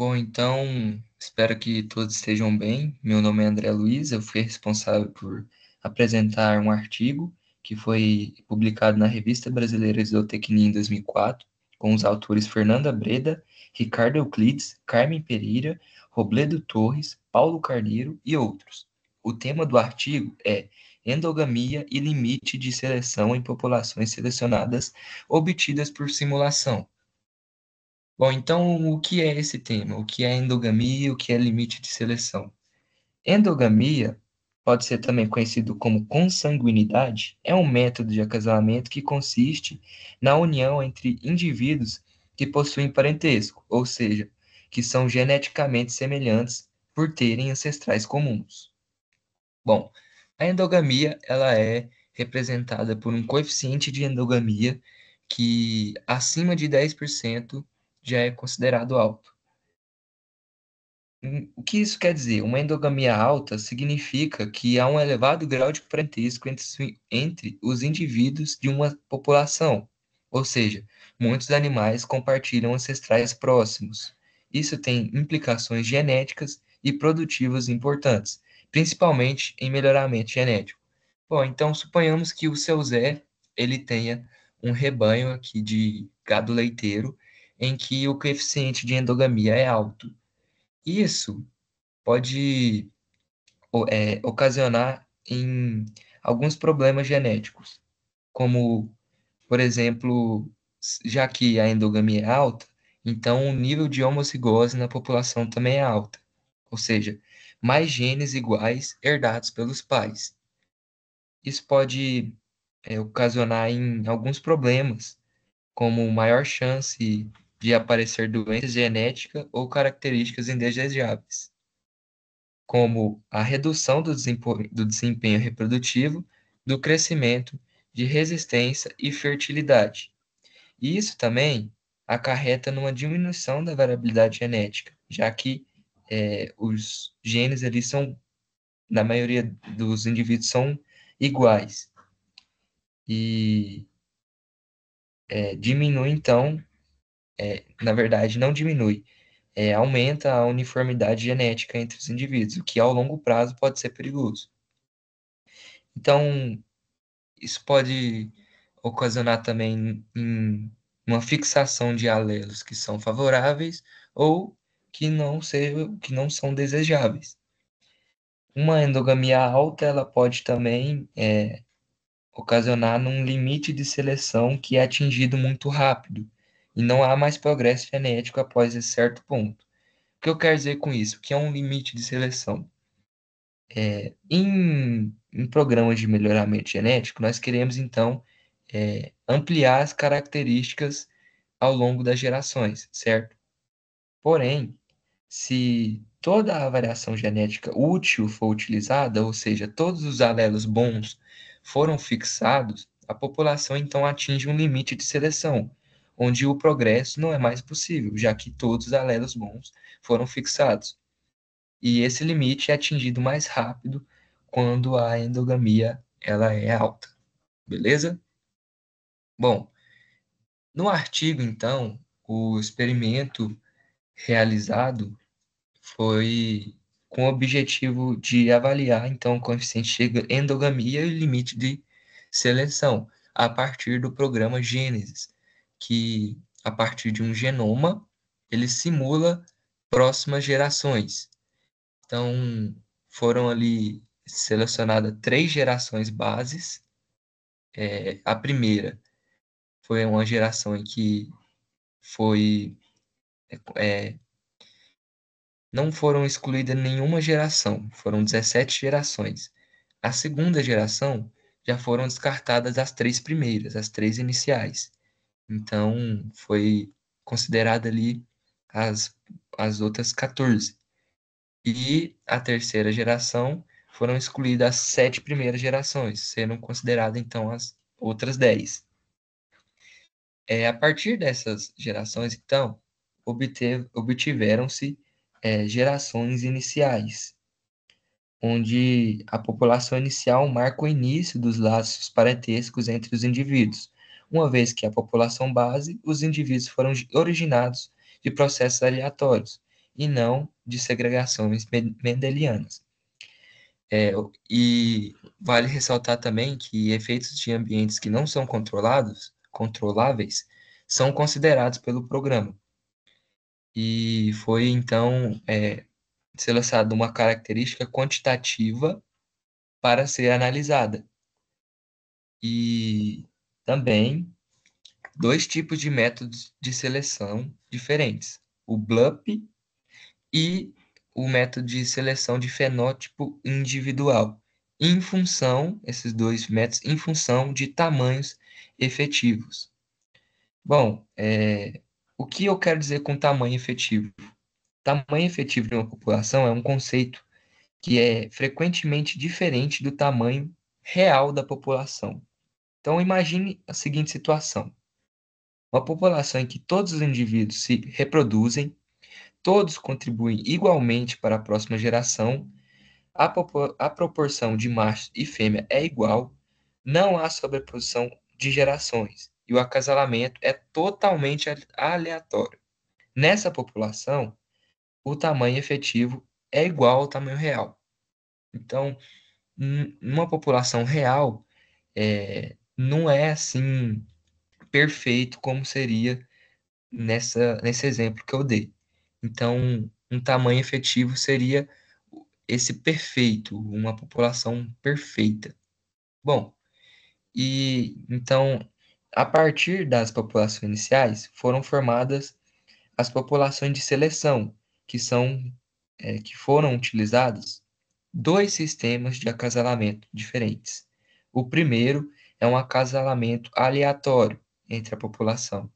Bom, então, espero que todos estejam bem. Meu nome é André Luiz, eu fui responsável por apresentar um artigo que foi publicado na Revista Brasileira de Zootecnia em 2004, com os autores Fernanda Breda, Ricardo Euclides, Carmen Pereira, Robledo Torres, Paulo Carneiro e outros. O tema do artigo é Endogamia e limite de seleção em populações selecionadas obtidas por simulação. Bom, então o que é esse tema? O que é endogamia? O que é limite de seleção? Endogamia, pode ser também conhecido como consanguinidade, é um método de acasalamento que consiste na união entre indivíduos que possuem parentesco, ou seja, que são geneticamente semelhantes por terem ancestrais comuns. Bom, a endogamia, ela é representada por um coeficiente de endogamia que acima de 10% já é considerado alto. O que isso quer dizer? Uma endogamia alta significa que há um elevado grau de parentesco entre os indivíduos de uma população, ou seja, muitos animais compartilham ancestrais próximos. Isso tem implicações genéticas e produtivas importantes, principalmente em melhoramento genético. Bom, então suponhamos que o seu Zé, ele tenha um rebanho aqui de gado leiteiro em que o coeficiente de endogamia é alto. Isso pode ocasionar em alguns problemas genéticos, como, por exemplo, já que a endogamia é alta, então o nível de homocigose na população também é alta, ou seja, mais genes iguais herdados pelos pais. Isso pode ocasionar em alguns problemas, como maior chance de aparecer doenças genéticas ou características indesejáveis, como a redução do desempenho reprodutivo, do crescimento, de resistência e fertilidade. E isso também acarreta numa diminuição da variabilidade genética, já que os genes ali são, na maioria dos indivíduos, são iguais. E diminui, então, na verdade, não diminui, aumenta a uniformidade genética entre os indivíduos, o que ao longo prazo pode ser perigoso. Então, isso pode ocasionar também em uma fixação de alelos que são favoráveis ou que não são desejáveis. Uma endogamia alta, ela pode também ocasionar num limite de seleção que é atingido muito rápido e não há mais progresso genético após esse certo ponto. O que eu quero dizer com isso? O que é um limite de seleção? Em programas de melhoramento genético, nós queremos, então, ampliar as características ao longo das gerações, certo? Porém, se toda a variação genética útil for utilizada, ou seja, todos os alelos bons foram fixados, a população então atinge um limite de seleção, onde o progresso não é mais possível, já que todos os alelos bons foram fixados. E esse limite é atingido mais rápido quando a endogamia ela é alta, beleza? Bom, no artigo, então, o experimento realizado foi com o objetivo de avaliar, então, o coeficiente de endogamia e o limite de seleção a partir do programa Gênesis, que, a partir de um genoma, ele simula próximas gerações. Então, foram ali selecionadas 3 gerações bases. A primeira foi uma geração em que foi, é, não foram excluídas nenhuma geração, foram 17 gerações. A segunda geração já foram descartadas as 3 primeiras, as 3 iniciais. Então, foi considerada ali as, as outras 14. E a terceira geração foram excluídas as 7 primeiras gerações, sendo consideradas então as outras 10. A partir dessas gerações, então, obtiveram-se gerações iniciais, onde a população inicial marca o início dos laços parentescos entre os indivíduos, uma vez que a população base, os indivíduos foram originados de processos aleatórios, e não de segregações mendelianas. E vale ressaltar também que efeitos de ambientes que não são controláveis, são considerados pelo programa. E foi então selecionada uma característica quantitativa para ser analisada. E também dois tipos de métodos de seleção diferentes: o BLUP e o método de seleção de fenótipo individual, esses dois métodos, em função de tamanhos efetivos. Bom, o que eu quero dizer com tamanho efetivo? Tamanho efetivo de uma população é um conceito que é frequentemente diferente do tamanho real da população. Então, imagine a seguinte situação: uma população em que todos os indivíduos se reproduzem, todos contribuem igualmente para a próxima geração, a proporção de macho e fêmea é igual, não há sobreposição de gerações e o acasalamento é totalmente aleatório. Nessa população, o tamanho efetivo é igual ao tamanho real. Então, numa população real, não é assim perfeito como seria nesse exemplo que eu dei. Então, um tamanho efetivo seria esse perfeito, uma população perfeita. Bom, e então, a partir das populações iniciais, foram formadas as populações de seleção, que que foram utilizados dois sistemas de acasalamento diferentes. O primeiro é um acasalamento aleatório entre a população,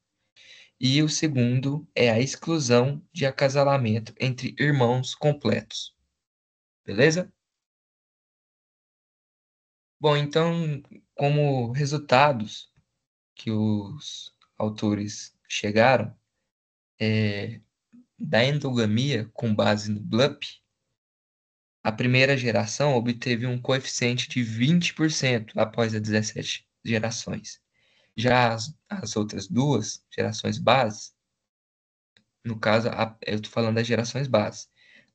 e o segundo é a exclusão de acasalamento entre irmãos completos. Beleza? Bom, então, como resultados que os autores chegaram da endogamia com base no BLUP, a primeira geração obteve um coeficiente de 20% após as 17 gerações. Já as outras duas gerações bases, no caso, eu estou falando das gerações bases.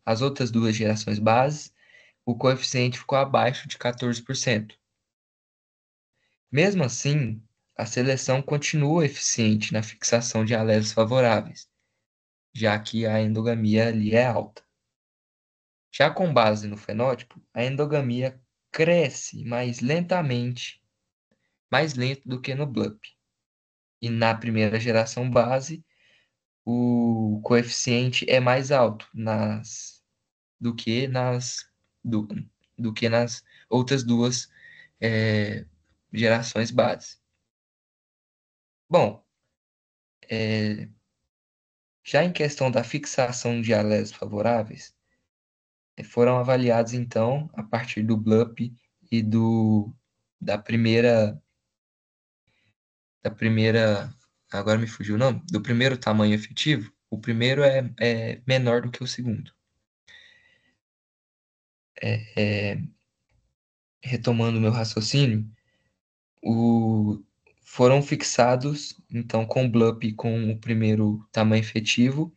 As outras duas gerações bases, o coeficiente ficou abaixo de 14%. Mesmo assim, a seleção continua eficiente na fixação de alelos favoráveis, já que a endogamia ali é alta. Já com base no fenótipo, a endogamia cresce mais lentamente, mais lento do que no BLUP. E na primeira geração base, o coeficiente é mais alto do que do, do que nas outras duas é, gerações base. Bom, já em questão da fixação de alelos favoráveis, foram avaliados então a partir do BLUP e da primeira da primeira, agora me fugiu o nome, do primeiro tamanho efetivo. O primeiro é menor do que o segundo. É, retomando o meu raciocínio, o, foram fixados, então, com o BLUP e com o primeiro tamanho efetivo,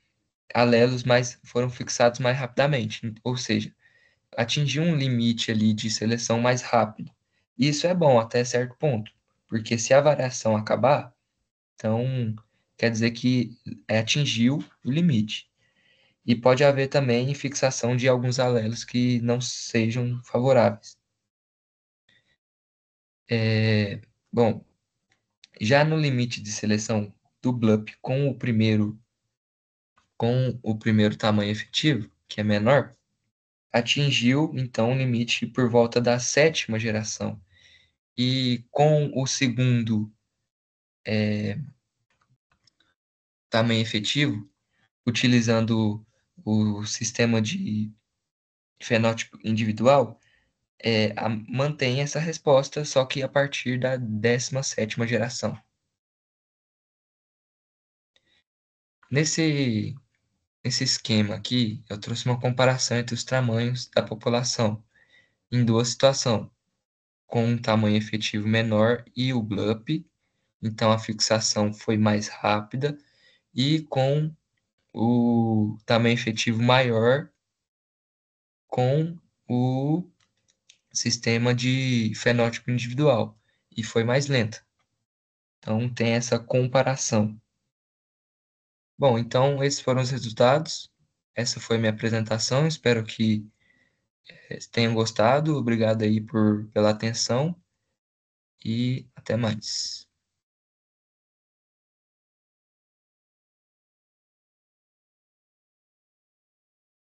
alelos mais, foram fixados mais rapidamente, ou seja, atingiu um limite ali de seleção mais rápido. Isso é bom até certo ponto, porque se a variação acabar, então quer dizer que atingiu o limite. E pode haver também fixação de alguns alelos que não sejam favoráveis. Bom, já no limite de seleção do BLUP com o primeiro tamanho efetivo, que é menor, atingiu então o limite por volta da sétima geração. E com o segundo tamanho efetivo, utilizando o sistema de fenótipo individual, mantém essa resposta, só que a partir da 17ª geração. Nesse, nesse esquema aqui, eu trouxe uma comparação entre os tamanhos da população em duas situações, com um tamanho efetivo menor e o BLUP, então a fixação foi mais rápida, e com o tamanho efetivo maior com o sistema de fenótipo individual e foi mais lenta. Então tem essa comparação. Bom, então esses foram os resultados. Essa foi minha apresentação. Espero que tenham gostado. Obrigado aí pela atenção e até mais.